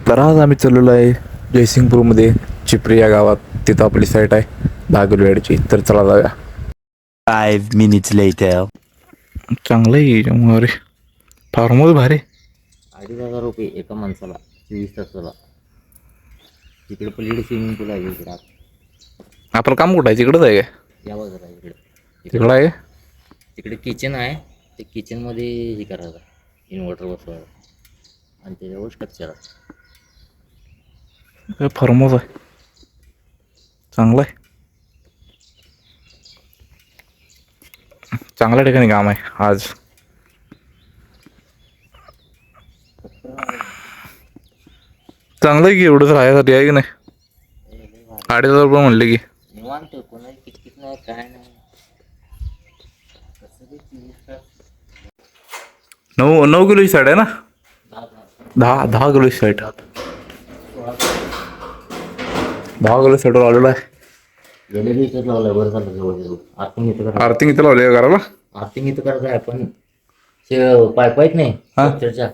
तर आज आम्ही चाललेलो आहे जयसिंगपूरमध्ये चिपरी या गावात. तिथं आपली साईट आहे 10 किलोमीटरची. तर चला जाऊया. 5 minutes later. चांगलं आहे अरे, फार्मच भारी. 2,500 रुपये एका माणसाला 24 तासाला. तिकडे पलीकडे स्विमिंग पूल आहे इकडे. आपलं काम कुठं आहे? तिकडंच आहे काय? या बाजूला इकडे तिकडं आहे. तिकडे किचन आहे. ते किचनमध्ये हे करायचं इन्व्हर्टर बसवायला आणि त्याच्यावर स्ट्रक्चर आहे. फार्मच आहे, चांगलं आहे. चांगल्या ठिकाणी काम आहे आज. चांगलं आहे की, एवढंच राहायसाठी आहे की नाही. 2,500 रुपये म्हणले की निवांत, कोणाची किटकिट नाही काय नाही. कसं ते 24 तास 9 किलोची साईड आहे ना. 10 किलोची साईड. 10 किलो साईडवर आलेलो आहे. LED इथं लावलंय. बरं झालं जवळ आर्थिंग इथं करायचं. आर्थिंग इथं लावली आहे घराला. आर्थिंग इथं करायचं आहे. पण ते पाईप आहेत नाही स्ट्रक्चरच्या,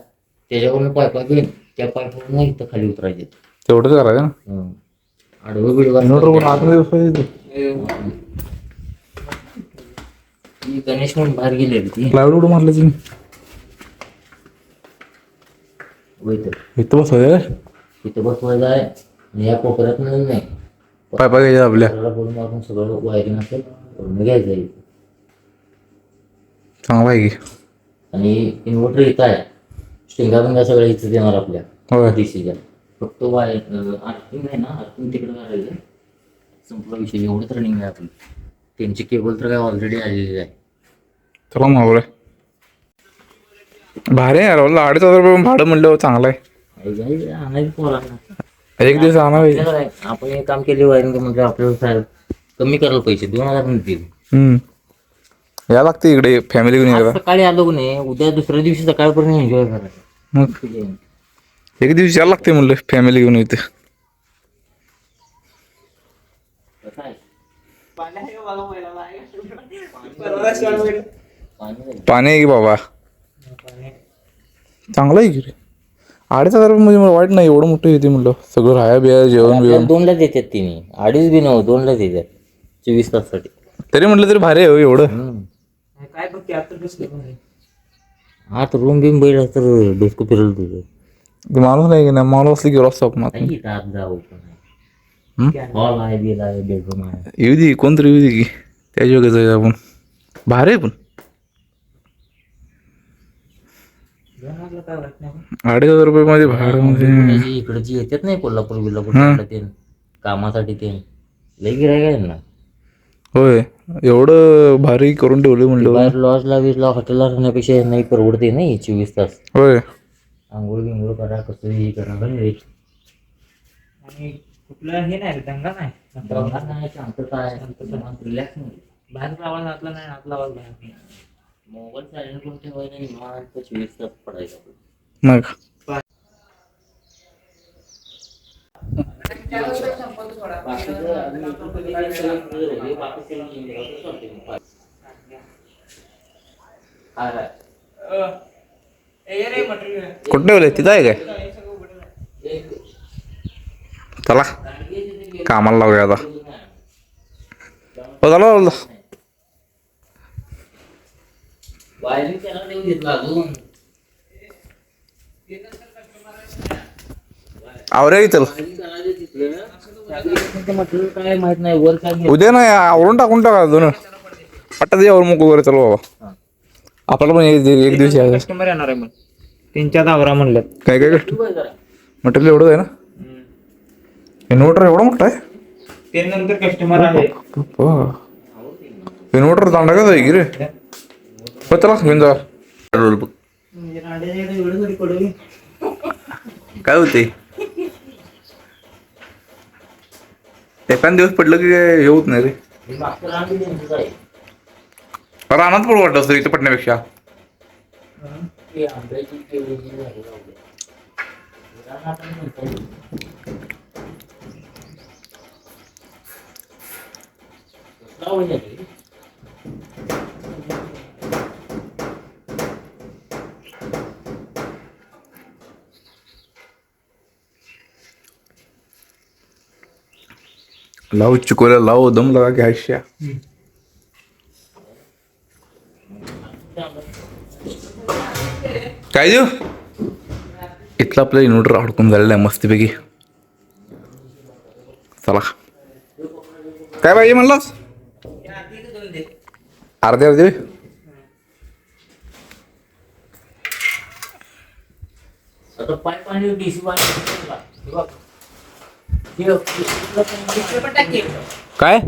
त्याच्यावरून पाईपा घेऊन त्या पाईपवरून इथं खाली उतरायचे. तेवढंच करायचं ना. आडवं बिडवं इन्व्हर्टर आतमध्ये बसवायचं. ती गणेश म्हणून बाहेर गेलेली ती प्लायवूड उडून मारलं तुम्ही. इथं बसवायचं. इथं बसवायचं आहे आणि या कोपऱ्यात नाही पायपा घ्यायच्या आपल्या. बोलून मारून सगळं वायरिंग असेल करून घ्यायचं आहे. चांगला आहे की. आणि इन्व्हर्टर इथं आहे. स्टिंगा बिंगा सगळं इथं देणार आपल्या होय. डीसीच्या. फक्त आर्थिंग आहे ना, आर्थिंग तिकडे करायचं. संपला विषय. एवढंच रनिंग आहे आपली. त्यांची केबल तर काय ऑलरेडी आलेली आहे. चला मागवलं आहे. भारी आहे यार. 2,500 रुपये भाडं म्हणलं चांगलं आहे. आणायचं पोरांना. एक दिवस आणावं. आपल्याला काय, आपण हे काम केले वायरिंग म्हणजे आपल्याला साहेब कमी करायला पैसे 2,000 मिळतील. या लागते इकडे फॅमिली घेऊन आज एकदा. सकाळी आलो की नाही, उद्या दुसऱ्या दिवशी सकाळपर्यंत एन्जॉय करायचं. मग एक दिवस यायला लागते म्हणलं फॅमिली घेऊन इथे. पाणी आहे की बाबा. चांगलं आहे की रे. 2,500 रुपये म्हणजे मला वाईट नाही. एवढं मोठं येते म्हणलं. सगळं राहाय बिया जेवण बिवण. 2ला देतात तिने. 2.5 बी नव्हतं, 2ला देतात 24 तासासाठी. तरी म्हटलं तरी भारी आहे हो एवढं. काय बघते आता रूम बिम बैल तर डोसकं फिरलं तुझं. ते माणूस नाही की नाही. माणूस असली की रस्ता आपण आत. नाही आत जाऊ हॉल आहे, बिल आहे, बेडरूम आहे. येऊ दे कोणतरी येऊ दे की त्याच्या वगैरे जायचं आपण. भारी आहे पण. 2,500 रुपये मध्ये भाडं म्हणजे. इकडची येतात नाही कोल्हापूर बिल्लापूर ते कामासाठी ते लई गिरायक आहे ना. होय, एवढं भारी करून ठेवलं म्हणलं. बाहेर लॉजला वीजला हॉटेलला राहण्यापेक्षा नाही परवडते नाही 24 तास. होय. आंघोळ बिंघोळ करा, कसं हे करा. आणि कुठलं हे नाही, दंगा नाही, शांतता आहे, रिलॅक्स नाही. बाहेरचा आवाज आतला नाही, आतला आवाज बाहेर नाही. मोबाईल सायलेंट करून ठेवायला निवांत 24 तास पडायचं. मग कुठं ठेवलंय? तिथं आहे काय? चला कामाला लावूया आता. हो झालं. वायरिंग त्याला देऊ घेतला अजून. आवरे चल. काय माहित नाही वर काय. उद्या नाही आवरून टाकून टाका दोन पट्टा यावर मग वगैरे. चल बाबा आपल्याला पण एक दिवशी कस्टमर येणार आहे. मग 3-4 आवरा म्हणलं. काय काय गोष्ट मटेरियल एवढं आहे ना. इन्व्हर्टर एवढा मोठा आहे. ते नंतर कस्टमर आहे. इन्व्हर्टर दांडा का जाई की रे. चला घेऊन जा. काय होते एखाद दिवस पडलं की हे होत नाही रे. रानात पडू वाटत असतं इथं पडण्यापेक्षा. लाव चिकोल्या लाव दम लगा के हायश्या. काय देऊ इथलं आपलं इन्व्हर्टर अडकून झालेलं आहे मस्तपैकी. चला काय पाहिजे म्हणलास अर्धे आता पाईप आणि डीसी काय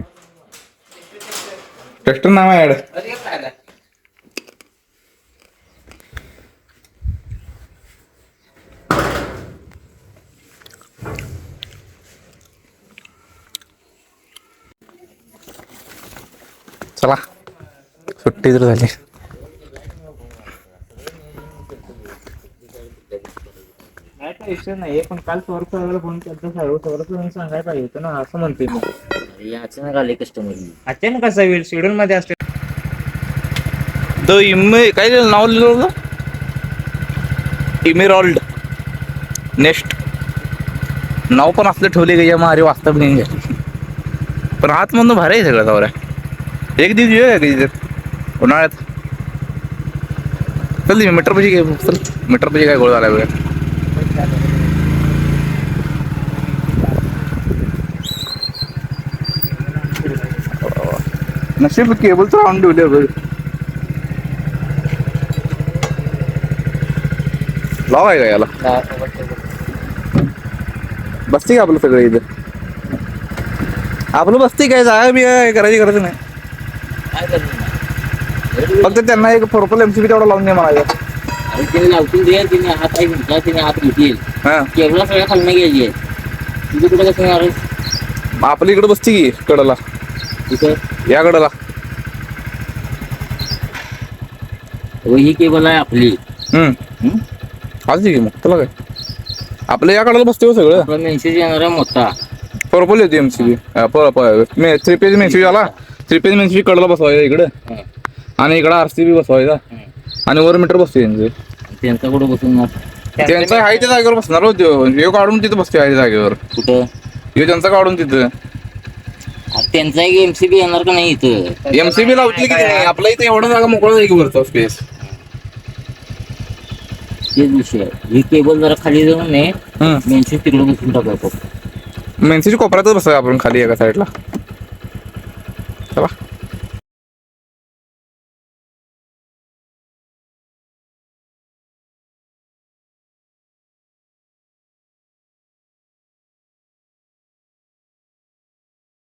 टेस्टर नाव आहे ऍड. चला सुट्टी तर झाली. काय काय विषय नाही पण काल सौरभ सरांना फोन केला सौरभ सरांनी सांगायला पाहिजे होतं ना असं म्हणते मी. अचानक आले कस्टमर. अचानक कसं होईल शेड्यूल मध्ये असते. काय नाव लिहिलं होतं इमेरॉल्ड नेक्स्ट नाव पण असलं ठेवले का या मारे वास्तव नाही पण आतमधून भारी आहे सगळं जावर. एक दिवस येऊया कधी तर उन्हाळ्यात. चल मीटर पैसे घे चल मीटर पैसे काय गोळ झाला वेळ. नशीब केबलचं राहून ठेवले बघ. लाव आहे का याला बसते का आपलं सगळं इथं. आपलं बसते काय जागा बी काय करायची गरज नाही. फक्त त्यांना एक पर्पल एमसीबी तेवढा लावून दे म्हणायचं. तिने लावून दे तिने हात आहे तुमचा तिने हात घेतील हा केबला सगळ्या खालनं घ्यायची तुझं कुठं कसं येणार आपल्या इकडे बसते की कडला तिथं या कडला. ही केबल आहे आपली. आज की मग तुला काय आपल्या या कडला बसते हो सगळं. आपला मेसेज येणार आहे मोठा पर्पल येते एमसीबी 3 पेज मेन्सीबी आला 3 पेज मेन्सीबी कडला बसवायचा इकडं आणि इकडं आरसीबी बसवायचा आणि वर मीटर बसते त्यांचे. त्यांचा कुठं बसून त्यांचा आहे त्या जागेवर बसणार होतो हे काढून तिथं बसते आहे जागेवर. कुठं हे त्यांचा काढून तिथं त्यांचा एक एमसीबी येणार का नाही इथं. एमसीबी लावली की नाही आपल्या इथे एवढा जागा मोकळा आहे की वरचा स्पेस. तेच विषय ही केबल जरा खाली जाऊन नाही मेन्सेज तिकडे बसून टाकायचं. मेन्सीच्या कोपऱ्यातच बसाय आपण खाली एका साईडला. चला